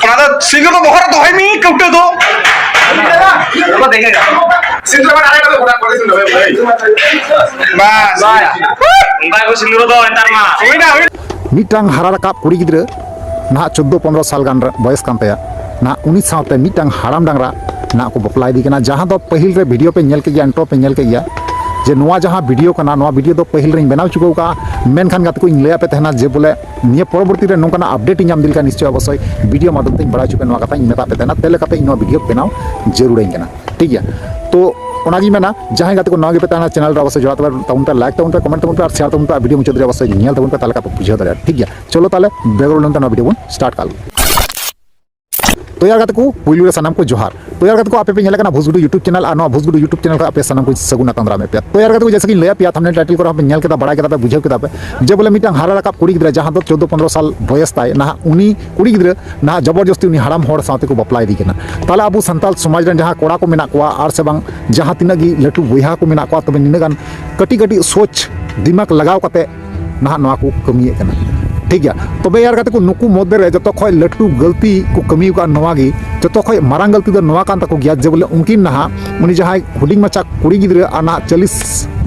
Ada single to bohar to hai mi kauta do. Apa देखेगा? Single mana ada तो बोला single है. Bas. Enggak aku single to entar mah. Udah. मिटांग हारा रकाब कुड़ी गिद्रे ना 14-15 साल गान बयस कान तया ना 19 सावते मिटांग हाराम डांगरा ना को बपलाई दी केना जहां दो पहिल रे वीडियो पे नेल के गया इंट्रो पे नेल के गया जे नोआ जहां वीडियो कना नोआ वीडियो दो पहिल रे बनाव चुको का मेन खान गात को इंगलिया पे तहना जे बोले निये परवर्ती रे नोकना अपडेट इनाम दिल का निश्चय अवश्य वीडियो माध्यम ते बड़ा चुके नोआ कथा इन मेता पे तहना तेले कते इन वीडियो बनाव जरूर इंगना ठीक है तो ओनागी मेना जहां गाते को नगे पे ताना चैनल अवश्य जोड़ा तब पे लाइक तब पे कमेंट तब पे और शेयर तब पे वीडियो मुझे अवश्य नेल तब पे ताले का बुझे दाड़ा ठीक है चलो ताले बैकग्राउंड तना वीडियो स्टार्ट कर तो यार गाते को पुइलु रे सनाम को जोहार तो यार गाते को आपे पे नेला कना भोजगुडू यूट्यूब चैनल और भोजगुडू यूट्यूब चैनल का आपे सनाम को सगुना तंद्रा में पे तो यार गाते को जैसे कि लया पिया हमने टाइटल को आपे नेल के बड़ा के बुझे के जे बोले मिटांग हारा रकाब कुड़ी गिद्रा जहां दो 14-15 साल बयस ताय ना उनी कुड़ी गिद्रा ना जबरदस्ती उनी हाराम होड़ साथे को बपलाई दी केना ताला अबु संताल समाज रे जहां कोड़ा को मेना कोआ आर से बांग जहां तिना गी लटू बोया को मेना कोआ तबे निनगान कटी कटी सोच दिमाग लगाव कते ना नवा को कमिए केना ठीक है तबे यार गाते को नुकु मध्य रे जतो खय लटू गलती को कमी का नवा गी जतो खय मारांग गलती दो नवा कान तको गया जे बोले उनकिन नहा उनी जहां हुडिंग मचा कुड़ी गिद्रा आना 40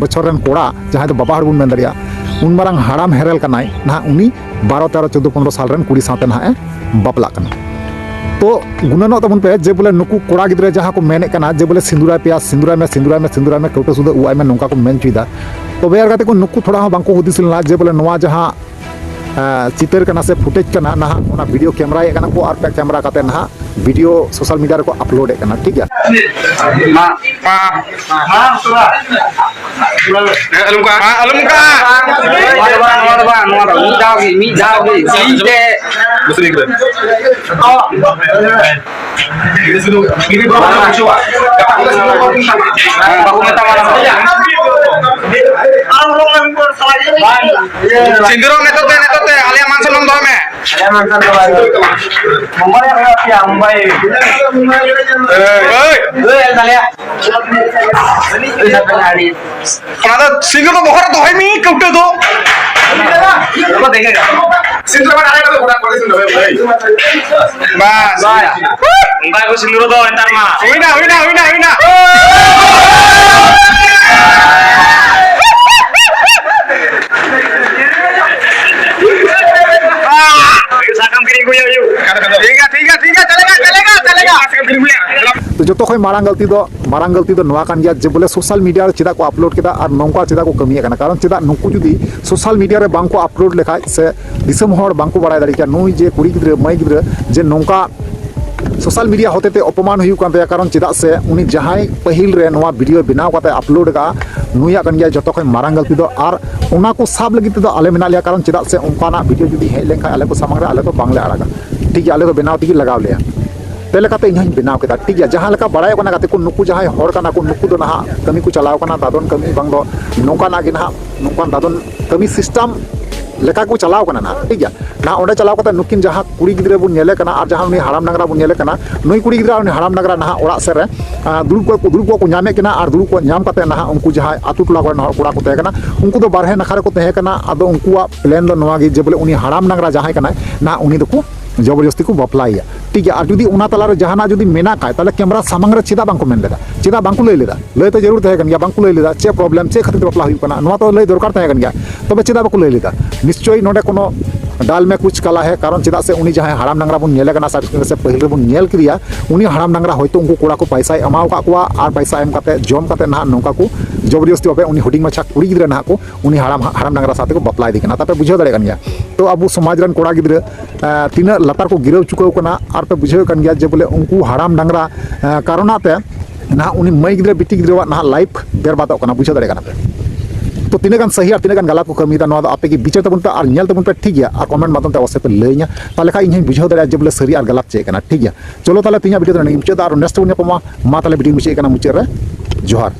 बछर रन कोड़ा जहां तो बाबा हरबुन मेन दरिया उन मारांग हाराम हेरल कनाय ना उनी 12-13-14-15 साल रन कुड़ी साथे ना बापला कना तो गुणनो तबन पे जे बोले नुकु कोड़ा गिद्रा जहां को मेने कना जे बोले सिंदूरा पिया सिंदूरा में कौटो सुदा उआय में नोंका को मेन चुइदा तबे यार गाते को नुकु थोड़ा हो बांको हुदिसलना जे बोले नवा जहां चितर कना से फुटेज कना ना ओना वीडियो कैमरा ये कना को आर पे कैमरा काते ना वीडियो सोशल मीडिया को अपलोड है कना ठीक है हां सुरा अलमुका मी जाओगी सीधे दूसरी के ini bawa coba baku mata mana Sindro netote alia mansan nong dome alia mansan dome nomor yang ambai talia ada Sindro to bohar to hai mi kauta do apa देखेगा Sindro mana ada to bohar kore Sindro bas enggak aku Sindro to entar mah wina ठीक है चलेगा तो जो तो मारांग गलती दो नवा कान गया जे बोले सोशल मीडिया रे चिदा को अपलोड केदा और नौका चिदा को कमिया कना कारण चिदा नुकु जुदी सोशल मीडिया रे बांको अपलोड लेखा से दिसम होड़ बांको बड़ाय दाड़ी क्या नुई जे कुड़ी गिद्रे मई गिद्रे जे नौका सोशल मीडिया होते ते अपमान हुई कान ते कारण चिदा से उनी जहां पहिल रे नवा वीडियो बनाव काते अपलोड का नुया कान गया जतो मारांग गलती दो और उना को साब लगी तो आले मेना लिया कारण चिदा से उनकाना वीडियो जुदी हेज लेखा आले को सामंग रे आले तो बांगले आड़ागा ठीक है आले तो बनाव ती लगाव लिया तेले काते इन बनाव केदा ठीक है जहां लका बड़ाय कना काते को नुकु जहां होड़ कना को नुकु दो ना कमी को चलाव कना दादन कमी बांग दो नोका ना गे ना नोका दादन कमी सिस्टम लेका को चलाव कना ना ठीक है ना ओंडे चलाव कता नुकिन जहां कुड़ी गिद्रे बुन नेले कना और जहां उनी हाराम नगरा बुन नेले कना नई कुड़ी गिद्रा उनी हाराम नगरा ना ओड़ा से रे दुरुब को न्यामे कना और दुरुब को न्याम कते ना उनको जहां आतु टोला को ना कोड़ा को तहे कना उनको तो बारहे नखरे को तहे कना आदो उनको प्लान दो नवा गे जे बोले उनी हाराम नगरा जहां कना ना उनी दको जबरदस्ती को बपलाइया ठीक है और जुदी उना तला रे जहाना जुदी मेना काय ताले कैमरा सामंग रे चिदा बांको मेन लेदा चिदा बांको लई लेदा लई तो जरूर तहे कन गया बांको लई लेदा चे प्रॉब्लम चे खातिर बपला हुई कना नवा तो लई दरकार तहे कन गया तबे चिदा बांको लई लेदा निश्चय नोडे कोनो डाल में कुछ कला है कारण चिदा से उनी जहां हाराम नंगरा बुन नेले कना सर्टिफिकेट से पहले बुन नेल क्रिया उनी हाराम नंगरा होयतो उनको कोड़ा को पैसा एमाव का कुआ और पैसा एम काते जम काते ना नोका को जबरदस्ती बापे उनी हुडिंग मछा कुड़ी गिद्रा ना को उनी हाराम नंगरा साथे को बपलाई दी कना तापे बुझाव दाड़े कन गया तो अबु समाज रन कोड़ा गिद्रा तीना लतार को गिरव चुकाव कना और पे बुझाव कन गया जे बोले उनको हाराम नंगरा कारणते ना उनी मई गिद्रा बिटी गिद्रा ना लाइफ बर्बादो कना बुझाव दाड़े कना पे तो तीन गान सही और तीन गान गलत को कमी दा आपे की विचार तबन पे और नेल तबन पे ठीक है और कमेंट माध्यम ते अवश्य पे लइया ताले का इन बुझाव दाड़े जे बोले सही और गलत चे कना ठीक है चलो ताले तीन वीडियो रे मुचाद और नेक्स्ट वीडियो मा ताले वीडियो मुचे कना मुचे रे जोहार।